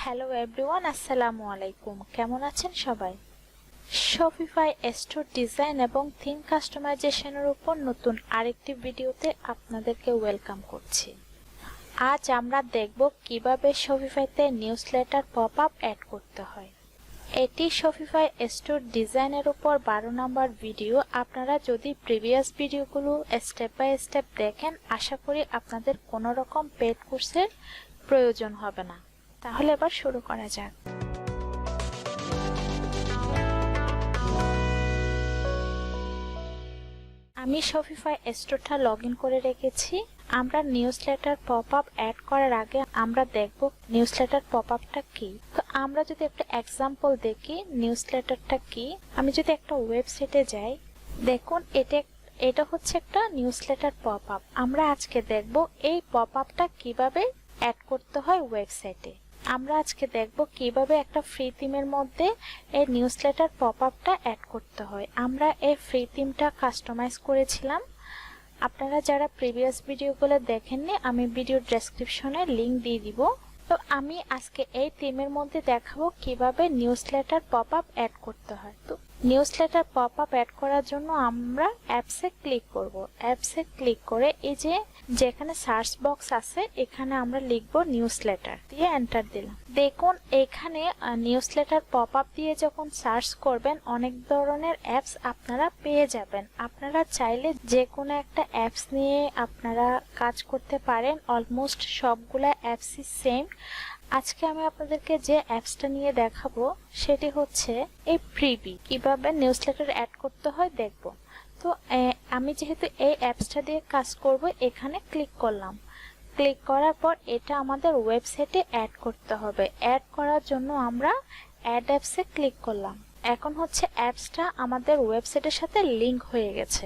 Hello everyone, আসসালামু আলাইকুম। কেমন আছেন সবাই? শপিফাই স্টোর ডিজাইন এবং থিম কাস্টমাইজেশনের উপর নতুন আরেকটি ভিডিওতে আপনাদেরকে ওয়েলকাম করছি। আজ আমরা দেখব কিভাবে শপিফাইতে নিউজলেটার পপআপ অ্যাড করতে হয়। এটি শপিফাই স্টোর ডিজাইনের উপর 12 নম্বর ভিডিও। আপনারা যদি প্রিভিয়াস ভিডিওগুলো স্টেপ বাই স্টেপ দেখেন, আশা করি আপনাদের কোনো রকম পেড কোর্সের প্রয়োজন হবে না। তাহলে এবার শুরু করা যাক। আমি শপিফাই স্টোরটা লগইন করে রেখেছি। আমরা নিউজলেটার পপআপ অ্যাড করার আগে আমরা দেখব নিউজলেটার পপআপটা কি। তো আমরা যদি একটা এক্সাম্পল দেখি নিউজলেটারটা কি। আমি যদি একটা ওয়েবসাইটে যাই, দেখুন এটা হচ্ছে একটা নিউজলেটার পপআপ। আমরা আজকে দেখব এই পপআপটা কিভাবে অ্যাড করতে হয় ওয়েবসাইটে। আমরা আজকে দেখব কিভাবে একটা ফ্রি থিমের মধ্যে এই নিউজলেটার পপআপটা অ্যাড করতে হয়। আমরা এই ফ্রি থিমটা কাস্টমাইজ করেছিলাম। আপনারা যারা প্রিভিয়াস ভিডিওগুলো দেখেননি, আমি ভিডিও ডেসক্রিপশনে লিংক দিয়ে দিব। তো আমি আজকে এই থিমের মধ্যে দেখাবো কিভাবে নিউজলেটার পপআপ অ্যাড করতে হয়। তো নিউজলেটার পপআপ অ্যাড করার জন্য আমরা অ্যাপসে ক্লিক করব। অ্যাপসে ক্লিক করে এই যেখানে সার্চ বক্স আছে, এখানে আমরা লিখব নিউজলেটার, দিয়ে এন্টার দিলাম। দেখুন এখানে নিউজলেটার পপআপ দিয়ে যখন সার্চ করবেন, অনেক ধরনের অ্যাপস আপনারা পেয়ে যাবেন। আপনারা চাইলে যে কোনো একটা অ্যাপস নিয়ে আপনারা কাজ করতে পারেন। অলমোস্ট সবগুলা অ্যাপসই সেম। আজকে আমি আপনাদেরকে যে অ্যাপসটা নিয়ে দেখাবো সেটি হচ্ছে এই ফ্রিবি। কিভাবে নিউজলেটার অ্যাড করতে হয় দেখব। তো আমি যেহেতু এই অ্যাপসটা দিয়ে কাজ করব, এখানে ক্লিক করলাম। ক্লিক করার পর এটা আমাদের ওয়েবসাইটে অ্যাড করতে হবে। অ্যাড করার জন্য আমরা অ্যাড অ্যাপসে ক্লিক করলাম। এখন হচ্ছে অ্যাপসটা আমাদের ওয়েবসাইটের সাথে লিংক হয়ে গেছে।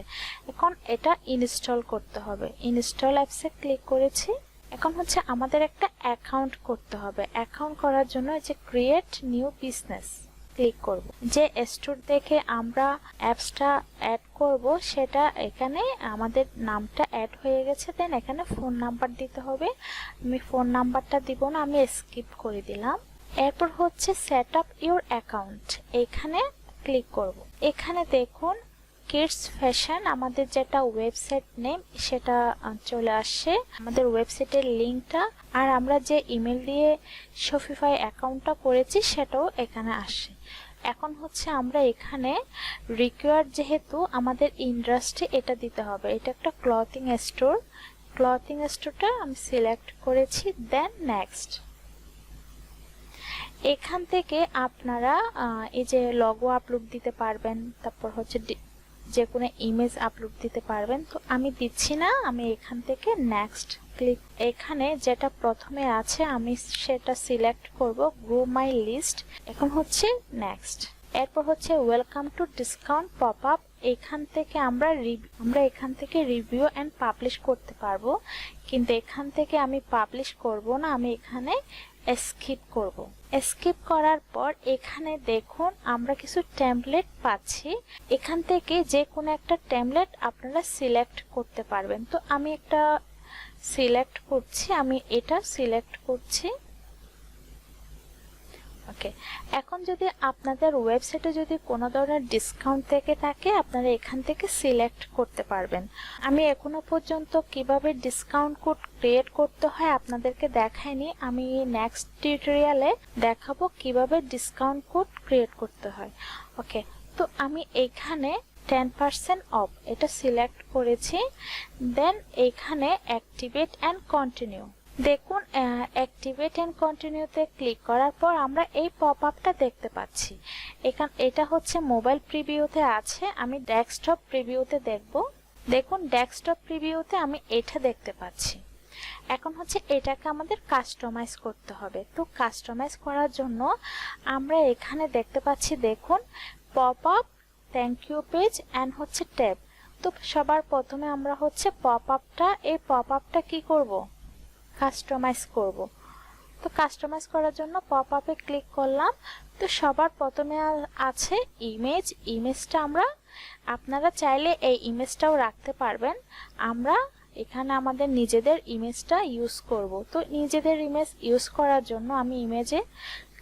এখন এটা ইনস্টল করতে হবে। ইনস্টল অ্যাপসে ক্লিক করেছি। এখন হচ্ছে আমাদের একটা অ্যাকাউন্ট করতে হবে। অ্যাকাউন্ট করার জন্য যে ক্রিয়েট নিউ বিজনেস ক্লিক করব। যে স্টোর দেখে আমরা অ্যাপসটা অ্যাড করব সেটা এখানে আমাদের নামটা অ্যাড হয়ে গেছে। দেন এখানে ফোন নাম্বার দিতে হবে। আমি ফোন নাম্বারটা দিব না, আমি স্কিপ করে দিলাম। এরপর হচ্ছে সেট আপ ইউর অ্যাকাউন্ট, এখানে ক্লিক করব। এখানে দেখুন কিডস ফ্যাশন, আমাদের যেটা ওয়েবসাইট নেম সেটা চলে আসছে, আমাদের ওয়েবসাইটের লিঙ্কটা। আর আমরা যে ইমেল দিয়ে শপিফাই অ্যাকাউন্টটা করেছি সেটাও এখানে আসে। এখন হচ্ছে আমরা এখানে রিকোয়ার্ড, যেহেতু আমাদের ইন্ডাস্ট্রি, এটা দিতে হবে। এটা একটা ক্লথিং স্টোর। ক্লথিং স্টোরটা আমি সিলেক্ট করেছি। Then next. এখান থেকে আপনারা এই যে লগো আপলোড দিতে পারবেন, তারপর হচ্ছে যে কোনো ইমেজ আপলোড দিতে পারবেন। তো আমি দিচ্ছি না, আমি এখান থেকে নেক্সট ক্লিক। এখানে যেটা প্রথমে আছে আমি সেটা সিলেক্ট করব, গ্রো মাই লিস্ট। এখন হচ্ছে নেক্সট। এরপর হচ্ছে ওয়েলকাম টু ডিসকাউন্ট পপআপ। এখান থেকে আমরা এখান থেকে রিভিউ এন্ড পাবলিশ করতে পারবো, কিন্তু এখান থেকে আমি পাবলিশ করব না, আমি এখানে স্কিপ করব। স্কিপ করার পর এখানে দেখুন আমরা কিছু টেমপ্লেট পাচ্ছি। এখান থেকে যে কোনো একটা টেমপ্লেট আপনারা সিলেক্ট করতে পারবেন। তো আমি একটা সিলেক্ট করছি, আমি এটা সিলেক্ট করছি। ওকে, এখন যদি আপনাদের ওয়েবসাইটে যদি কোনো ধরনের ডিসকাউন্ট থেকে থাকে, আপনারা এখান থেকে সিলেক্ট করতে পারবেন। আমি এখনো পর্যন্ত কিভাবে ডিসকাউন্ট কোড ক্রিয়েট করতে হয় আপনাদেরকে দেখাইনি। আমি নেক্সট টিউটোরিয়ালে দেখাবো কিভাবে ডিসকাউন্ট কোড ক্রিয়েট করতে হয়। ওকে, তো আমি এখানে 10% অফ এটা সিলেক্ট করেছি। দেন এখানে অ্যাক্টিভেট এন্ড কন্টিনিউ। দেখুন অ্যাক্টিভেট এন্ড কন্টিনিউতে ক্লিক করার পর আমরা এই পপআপটা দেখতে পাচ্ছি। এটা হচ্ছে মোবাইল প্রিভিউতে আছে, আমি ডেস্কটপ প্রিভিউতে দেখব। দেখুন ডেস্কটপ প্রিভিউতে আমি এটা দেখতে পাচ্ছি। এখন হচ্ছে এটাকে আমাদের কাস্টমাইজ করতে হবে। তো কাস্টমাইজ করার জন্য আমরা এখানে দেখতে পাচ্ছি, দেখুন popup, thank you page and হচ্ছে ট্যাব। তো সবার প্রথমে আমরা হচ্ছে এই পপআপটা কি করব, কাস্টমাইজ করব। তো কাস্টমাইজ করার জন্য পপআপে ক্লিক করলাম। তো সবার প্রথমে আছে ইমেজটা। আপনারা চাইলে এই ইমেজটাও রাখতে পারবেন। আমরা এখানে আমাদের নিজেদের ইমেজটা ইউজ করব। তো নিজেদের ইমেজ ইউজ করার জন্য আমি ইমেজে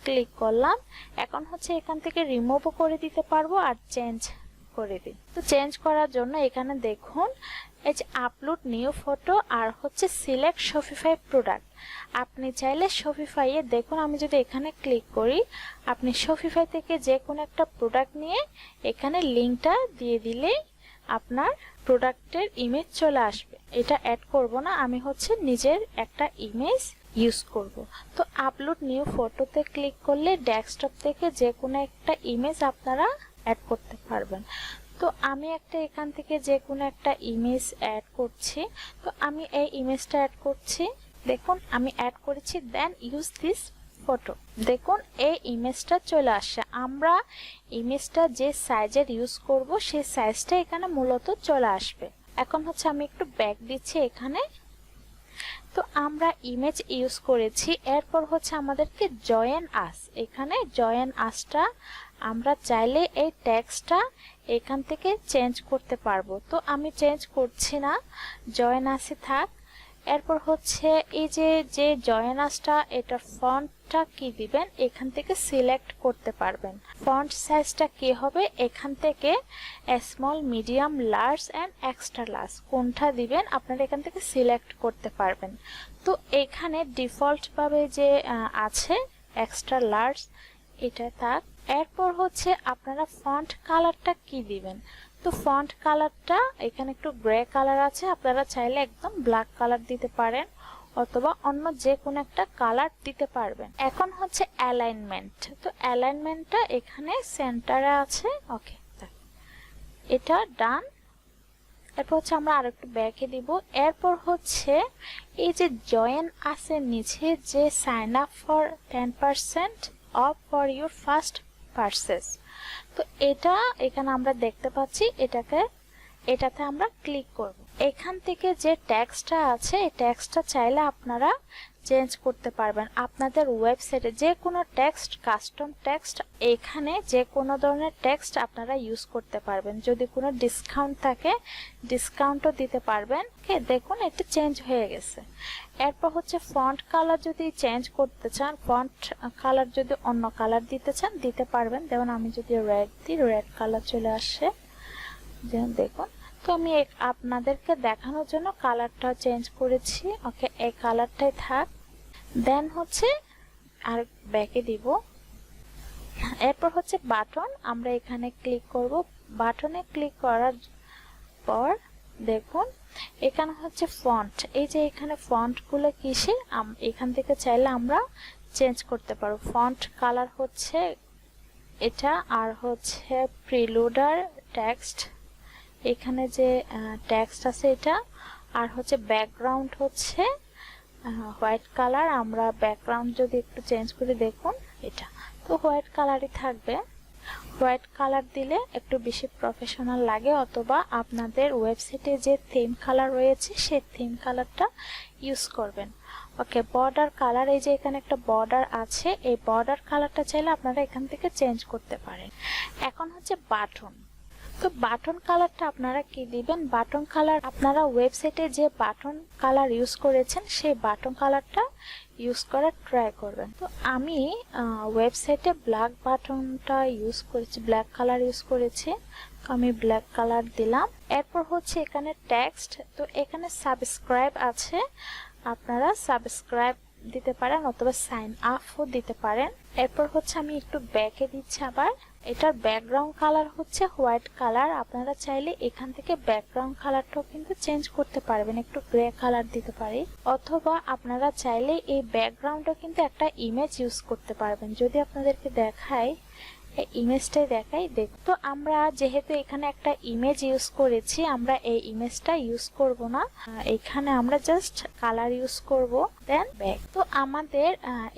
ক্লিক করলাম। এখন হচ্ছে এখান থেকে রিমুভও করে দিতে পারবো আর চেঞ্জ করে দিই। তো চেঞ্জ করার জন্য এখানে দেখুন এই যে আপলোড নিউ ফটো আর হচ্ছে সিলেক্ট শপিফাই প্রোডাক্ট। আপনি চাইলে শপিফাইয়ে দেখুন, আমি যদি এখানে ক্লিক করি আপনি শপিফাই থেকে যে কোনো একটা প্রোডাক্ট নিয়ে এখানে লিঙ্কটা দিয়ে দিলেই আপনার প্রোডাক্টের ইমেজ চলে আসবে। এটা অ্যাড করব না, আমি হচ্ছে নিজের একটা ইমেজ ইউজ করব। তো আপলোড নিউ ফটোতে ক্লিক করলে ডেস্কটপ থেকে যে কোনো একটা ইমেজ আপনারা অ্যাড করতে পারবেন। তো আমি একটা এখান থেকে যে কোনো একটা ইমেজ অ্যাড করছি। তো আমি এই ইমেজটা অ্যাড করছি। দেখুন আমি অ্যাড করেছি, দেন ইউজ দিস ফটো। দেখুন এই ইমেজটা চলে আসছে। আমরা ইমেজটা যে সাইজের ইউজ করব সেই সাইজটা এখানে মূলত চলে আসবে। এখন হচ্ছে আমি একটু ব্যাক দিচ্ছি এখানে। তো আমরা ইমেজ ইউজ করেছি, এরপর হচ্ছে আমাদেরকে জয়েন আস। এখানে জয়েন আসটা আমরা চাইলে এই টেক্সটটা এখান থেকে চেঞ্জ করতে পারবো। তো আমি চেঞ্জ করছি না, জয়েন আসে থাক। এরপর হচ্ছে এই যে জয়েন আসটা এটা ফন্টটা কি দিবেন এখান থেকে সিলেক্ট করতে পারবেন। ফন্ট সাইজটা কি হবে এখান থেকে small, medium, large and extra large কোনটা দিবেন আপনারা এখান থেকে সিলেক্ট করতে পারবেন। তো এখানে ডিফল্ট ভাবে যে আছে এক্সট্রা লার্জ এটা থাক। এরপর হচ্ছে আপনারা ফন্ট কালারটা কি দিবেন। তো ফন্ট কালারটা এখানে একটু গ্রে কালার আছে, আপনারা চাইলে একদম ব্ল্যাক কালার দিতে পারেন অথবা অন্য যে কোনো একটা কালার দিতে পারবেন। এখন হচ্ছে অ্যালাইনমেন্ট। তো অ্যালাইনমেন্টটা এখানে সেন্টারে আছে, ওকে এটা ডান। এরপর হচ্ছে আমরা আরেকটু ব্যাকে দিব। এরপর হচ্ছে এই যে জয়েন আছে নিচে যে sign up for 10% off for your first purchase. তো এটা এখানে আমরা দেখতে পাচ্ছি, এটাতে আমরা ক্লিক করব। এখান থেকে যে টেক্সটটা আছে এই টেক্সটটা চাইলে আপনারা চেঞ্জ করতে পারবেন। আপনাদের ওয়েবসাইটে যে কোনো টেক্সট, কাস্টম টেক্সট, এখানে যে কোনো ধরনের টেক্সট আপনারা ইউজ করতে পারবেন। যদি কোনো ডিসকাউন্ট থাকে ডিসকাউন্টও দিতে পারবেন। দেখুন এটা চেঞ্জ হয়ে গেছে। এরপর হচ্ছে ফন্ট কালার যদি চেঞ্জ করতে চান, ফন্ট কালার যদি অন্য কালার দিতে চান দিতে পারবেন। যেমন আমি যদি রেড দিই রেড কালার চলে আসে, যেমন দেখুন। তো আমি আপনাদেরকে দেখানোর জন্য কালারটা চেঞ্জ করেছি, ওকে এই কালারটাই থাক। দেন হচ্ছে আর ব্যাকে দিব। এরপর হচ্ছে বাটন, আমরা এখানে ক্লিক করব। বাটনে ক্লিক করার পর দেখুন এখানে হচ্ছে ফন্ট, এই যে এখানে ফন্টগুলো কিসে এখান থেকে চাইলে আমরা চেঞ্জ করতে পারবো। ফন্ট কালার হচ্ছে এটা, আর হচ্ছে প্রিলোডার টেক্সট, এখানে যে টেক্সট আছে এটা, আর হচ্ছে ব্যাকগ্রাউন্ড হচ্ছে হোয়াইট কালার। আমরা ব্যাকগ্রাউন্ড যদি একটু চেঞ্জ করে দেখুন এটা তো হোয়াইট কালারই থাকবে। হোয়াইট কালার দিলে একটু বেশি প্রফেশনাল লাগে, অথবা আপনাদের ওয়েবসাইটে যে থিম কালার রয়েছে সেই থিম কালারটা ইউজ করবেন। ওকে বর্ডার কালার, এই যে এখানে একটা বর্ডার আছে, এই বর্ডার কালারটা চাইলে আপনারা এখান থেকে চেঞ্জ করতে পারেন। এখন হচ্ছে বাটন। তো বাটন কালারটা আপনারা কি দিবেন, বাটন কালার আপনারা ওয়েবসাইটে যে বাটন কালার ইউজ করেছেন সেই বাটন কালারটা ইউজ করার ট্রাই করবেন। তো আমি ওয়েবসাইটে ব্ল্যাক বাটনটা ইউজ করেছি, ব্ল্যাক কালার ইউজ করেছি, আমি ব্ল্যাক কালার দিলাম। এরপর হচ্ছে এখানে টেক্সট, তো এখানে সাবস্ক্রাইব আছে, আপনারা সাবস্ক্রাইব দিতে পারেন অথবা সাইন আপও দিতে পারেন। এরপর হচ্ছে আমি একটু ব্যাকে দিচ্ছি আবার। এটার ব্যাকগ্রাউন্ড কালার হচ্ছে হোয়াইট কালার, আপনারা চাইলে এখান থেকে ব্যাকগ্রাউন্ড কালারটাও কিন্তু চেঞ্জ করতে পারবেন, একটু গ্রে কালার দিতে পারি, অথবা আপনারা চাইলে এই ব্যাকগ্রাউন্ডও কিন্তু একটা ইমেজ ইউজ করতে পারবেন। যদি আপনাদেরকে দেখাই এই ইমেজটাই দেখাই, দেখ। তো আমরা যেহেতু এখানে একটা ইমেজ ইউজ করেছি, আমরা এই ইমেজটা ইউজ করব না, এখানে আমরা জাস্ট কালার ইউজ করব, দেন ব্যাক। তো আমাদের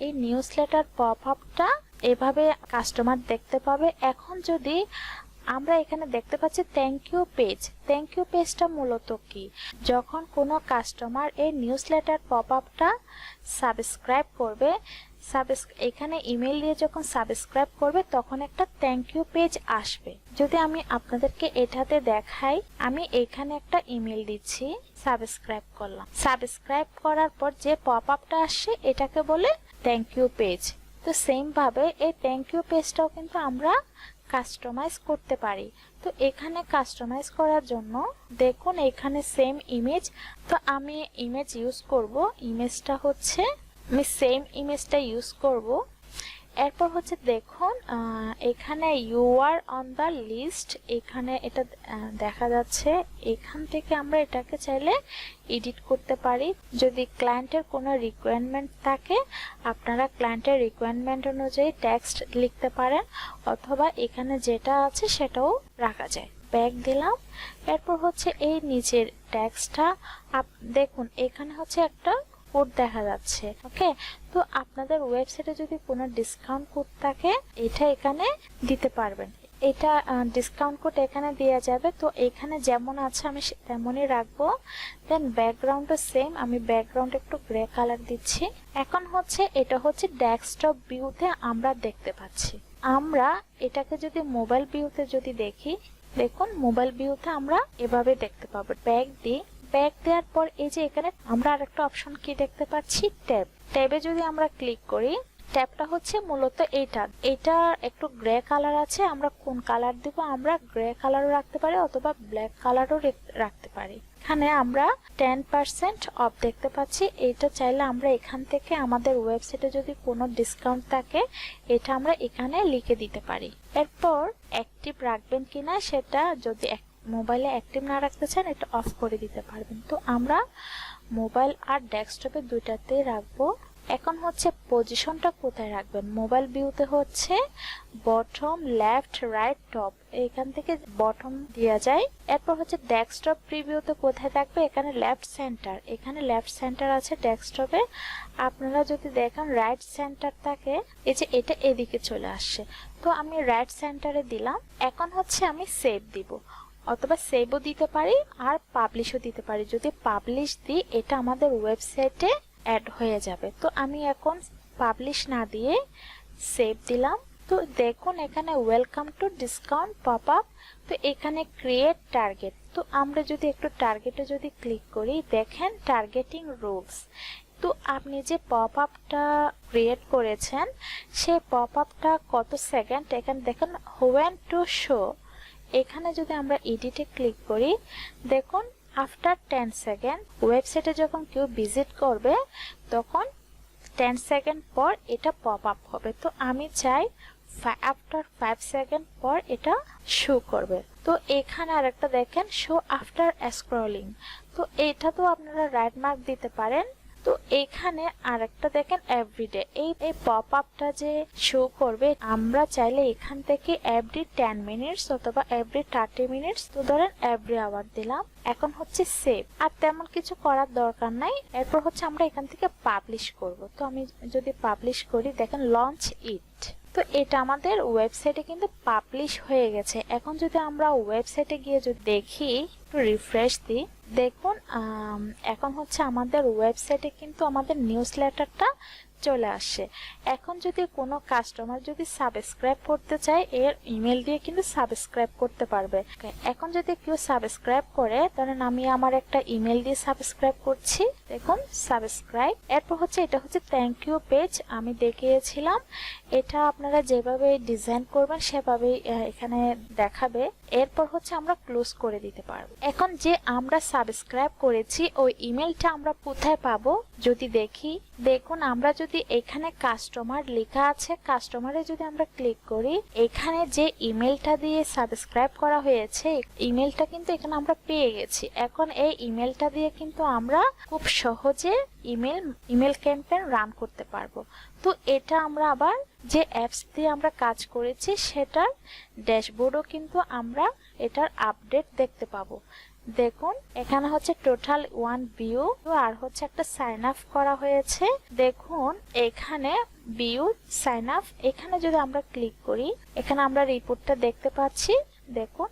এই নিউজলেটার পপআপটা এভাবে কাস্টমার দেখতে পাবে। এখন যদি আমরা এখানে দেখতে পাচ্ছি thank you page, thank you পেজটা মূলত কি, যখন কোনো কাস্টমার এই নিউজলেটার পপআপটা সাবস্ক্রাইব করবে এখানে ইমেল দিয়ে যখন সাবস্ক্রাইব করবে তখন একটা থ্যাংক ইউ পেজ আসবে। যদি আমি আপনাদেরকে এটাতে দেখাই, আমি এখানে একটা ইমেল দিচ্ছি, সাবস্ক্রাইব করলাম। সাবস্ক্রাইব করার পর যে পপ আপটা আসছে এটাকে বলে থ্যাংক ইউ পেজ। তো সেম ভাবে এই থ্যাংক ইউ পেজটাও কিন্তু আমরা কাস্টমাইজ করতে পারি। তো এখানে কাস্টমাইজ করার জন্য দেখুন এখানে সেম ইমেজ, তো আমি ইমেজ ইউজ করব। ইমেজটা হচ্ছে আমি সেম ইমেজটা ইউজ করব। এরপর হচ্ছে দেখুন এখানে you are on the list, এখানে এটা দেখা যাচ্ছে। এখান থেকে আমরা এটাকে চাইলে এডিট করতে পারি। যদি ক্লায়েন্টের কোনো রিকোয়ারমেন্ট থাকে আপনারা ক্লায়েন্টের রিকোয়ারমেন্ট অনুযায়ী টেক্সট লিখতে পারেন, অথবা এখানে যেটা আছে সেটাও রাখা যায়। ব্যাক দিলাম। এরপর হচ্ছে এই নিচের টেক্সটটা দেখুন এখানে হচ্ছে একটা কোড দেখা যাচ্ছে। ওকে, তো আপনাদের ওয়েবসাইটে যদি কোনো ডিসকাউন্ট কোড থাকে এটা এখানে দিতে পারবেন। এটা ডিসকাউন্ট কোড এখানে দেওয়া যাবে। তো এখানে যেমন আছে আমি তেমনই রাখবো। দেন ব্যাকগ্রাউন্ডও সেম, আমি ব্যাকগ্রাউন্ড একটু গ্রে কালার দিচ্ছি। এখন হচ্ছে এটা হচ্ছে ডেস্কটপ ভিউতে আমরা দেখতে পাচ্ছি। আমরা এটাকে যদি মোবাইল ভিউতে যদি দেখি, দেখুন মোবাইল ভিউতে আমরা এভাবে দেখতে পাবো। ব্যাক দিই, ব্যাক দেওয়ার পর এই যে এখানে আমরা আরেকটা অপশন কি দেখতে পাচ্ছি, ট্যাব। ট্যাবে যদি আমরা ক্লিক করি, ট্যাবটা হচ্ছে মূলত এটা একটু গ্রে কালার আছে। আমরা কোন কালার দিব, আমরা গ্রে কালারও রাখতে পারি অথবা ব্ল্যাক কালারও রাখতে পারি। এখানে আমরা 10% অফ দেখতে পাচ্ছি। এটা চাইলে আমরা এখান থেকে আমাদের ওয়েবসাইটে যদি কোনো ডিসকাউন্ট থাকে এটা আমরা এখানে লিখে দিতে পারি। এরপর অ্যাক্টিভ রাখবেন কিনা সেটা, যদি মোবাইলে অ্যাক্টিভ না রাখতে চান এটা অফ করে দিতে পারবেন। তো আমরা মোবাইল আর ডেস্কটপে দুইটাতেই রাখবো। এখন হচ্ছে পজিশনটা কোথায় রাখবেন, মোবাইল ভিউতে হচ্ছে বটম, লেফট, রাইট, টপ, এখান থেকে বটম দেওয়া যায়। এরপর হচ্ছে ডেস্কটপ প্রিভিউতে কোথায় থাকবে, এখানে লেফট সেন্টার, এখানে লেফট সেন্টার আছে ডেস্কটপে। আপনারা যদি দেখেন রাইট সেন্টার থাকে, এই যে এটা এদিকে চলে আসছে, তো আমি রাইট সেন্টারে দিলাম। এখন হচ্ছে আমি সেভ দিব, অথবা সেভও দিতে পারি আর পাবলিশও দিতে পারি। যদি পাবলিশ দিই এটা আমাদের ওয়েবসাইটে অ্যাড হয়ে যাবে। তো আমি এখন পাবলিশ না দিয়ে সেভ দিলাম। তো দেখুন এখানে welcome to discount pop up, তো এখানে ক্রিয়েট টার্গেট। তো আমরা যদি একটু টার্গেটে যদি ক্লিক করি, দেখেন টার্গেটিং রুলস। তো আপনি যে পপ আপটা ক্রিয়েট করেছেন সেই পপ আপটা কত সেকেন্ড, এখানে দেখেন হোয়েন টু শো। এখানে যদি আমরা এডিটে ক্লিক করি, দেখুন আফটার 10 সেকেন্ড ওয়েবসাইটে যখন কেউ ভিজিট করবে তখন 10 সেকেন্ড পর এটা পপ আপ হবে। তো আমি চাই আফটার 5 সেকেন্ড পর এটা শো করবে। তো এখানে আরেকটা দেখেন শো আফটার স্ক্রলিং, তো এটা তো আপনারা রাইট মার্ক দিতে পারেন। তো এখানে আরেকটা দেখেন এভরিডে, এই পপ আপটা যে শো করবে আমরা চাইলে এখান থেকে এভরি 10 মিনিটস অথবা এভরি 30 মিনিটস, তো ধরেন এভরি আওয়ার দিলাম। এখন হচ্ছে সেভ, আর তেমন কিছু করার দরকার নাই। এরপর হচ্ছে আমরা এখান থেকে পাবলিশ করব। তো আমি যদি পাবলিশ করি, দেখেন লঞ্চ ইট, তো এটা আমাদের ওয়েবসাইটে কিন্তু পাবলিশ হয়ে গেছে। এখন যদি আমরা ওয়েবসাইটে গিয়ে যদি দেখি, একটু রিফ্রেশ দিই, দেখুন এখন হচ্ছে আমাদের ওয়েবসাইটে কিন্তু আমাদের নিউজ লেটারটা চলে আসছে। এখন যদি কোনো কাস্টমার যদি সাবস্ক্রাইব করতে চায় এর ইমেল দিয়ে কিন্তু সাবস্ক্রাইব করতে পারবে। এখন যদি কেউ সাবস্ক্রাইব করে, ধরেন আমি আমার একটা ইমেল দিয়ে সাবস্ক্রাইব করছি, দেখুন সাবস্ক্রাইব। এরপর হচ্ছে এটা হচ্ছে থ্যাংক ইউ পেজ, আমি দেখিয়েছিলাম। এটা আপনারা যেভাবে ডিজাইন করবেন সেভাবেই এখানে দেখাবে। এরপর হচ্ছে আমরা ক্লোজ করে দিতে পারবো। এখন যে আমরা সাবস্ক্রাইব করেছি ওই ইমেলটা আমরা কোথায় পাবো যদি দেখি, দেখুন আমরা যদি এখানে কাস্টমার লেখা আছে, কাস্টমারে যদি আমরা ক্লিক করি, এখানে যে ইমেলটা দিয়ে সাবস্ক্রাইব করা হয়েছে ইমেলটা কিন্তু এখানে আমরা পেয়ে গেছি। এখন এই ইমেলটা দিয়ে কিন্তু আমরা খুব সহজে ইমেল ক্যাম্পেইন রান করতে পারবো। তো এটা আমরা আবার যে অ্যাপস দিয়ে আমরা কাজ করেছি সেটার ড্যাশবোর্ডও কিন্তু আমরা এটার আপডেট দেখতে পাবো। দেখুন এখানে হচ্ছে টোটাল 1 ভিউ আর হচ্ছে একটা সাইন আপ করা হয়েছে। দেখুন এখানে ভিউ সাইন আপ, এখানে যদি আমরা ক্লিক করি এখানে আমরা রিপোর্টটা দেখতে পাচ্ছি। দেখুন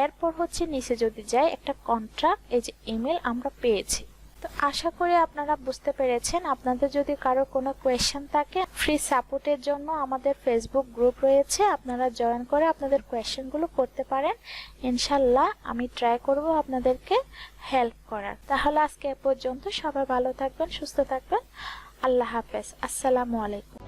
এরপর হচ্ছে নিচে যদি যাই একটা কন্ট্রাক্ট, এই যে ইমেল আমরা পেয়েছি। তো আশা করি আপনারা বুঝতে পেরেছেন। আপনাদের যদি কারো কোনো কোয়েশ্চেন থাকে, ফ্রি সাপোর্টের জন্য আমাদের ফেসবুক গ্রুপ রয়েছে, আপনারা জয়েন করে আপনাদের কোয়েশ্চেনগুলো করতে পারেন। ইনশাল্লাহ আমি ট্রাই করব আপনাদেরকে হেল্প করার। তাহলে আজকে এ পর্যন্ত। সবাই ভালো থাকবেন, সুস্থ থাকবেন। আল্লাহ হাফেজ। আসসালামু আলাইকুম।